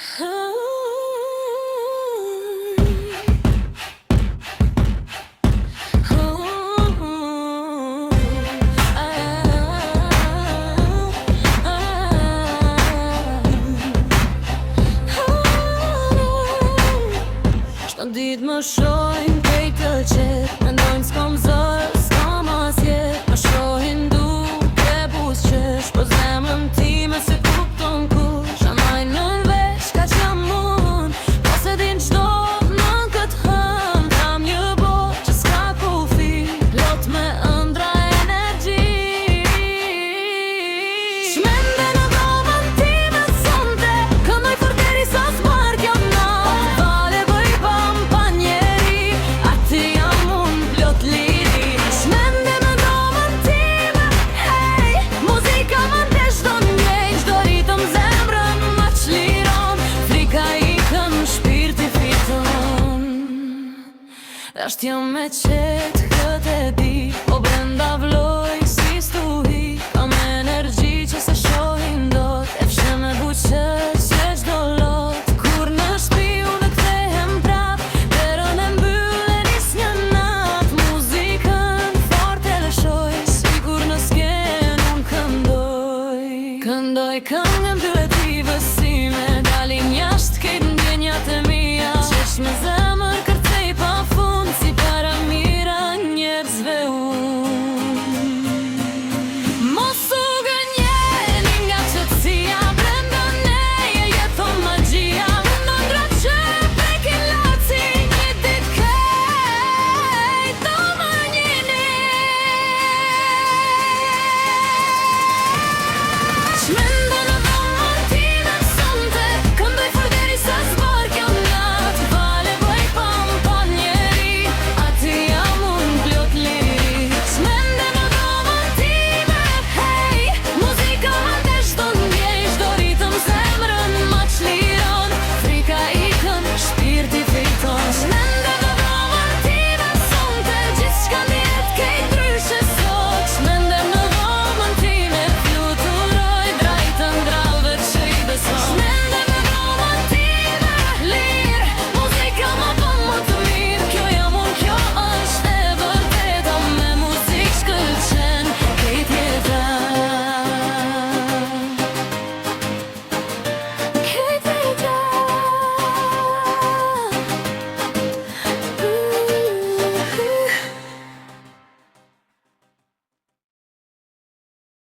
Çdo ditë më shohin kejt të qetë, mendojnë s'kom zor, s'kom asjet. Më shohin duke buzëqesh, po zemrën time se kupton kush. Amajnë nën veç ka që mund, po se din qdo në këtë hën. Kam një botë që s'ka kufi, plot me ëndra energji. Shmende në domën time sonte, këndoj për deri sa s'mar kjo natë. Vale bëj bam pa njeri, aty jam unë plot liri. Shmende në domën time, hej, muzika më ndesh do njej. Çdo ritëm zemrën ma qliron, frika ikën, shpirti fiton. Dasht jam me qetë këtë e di, po brenda vlo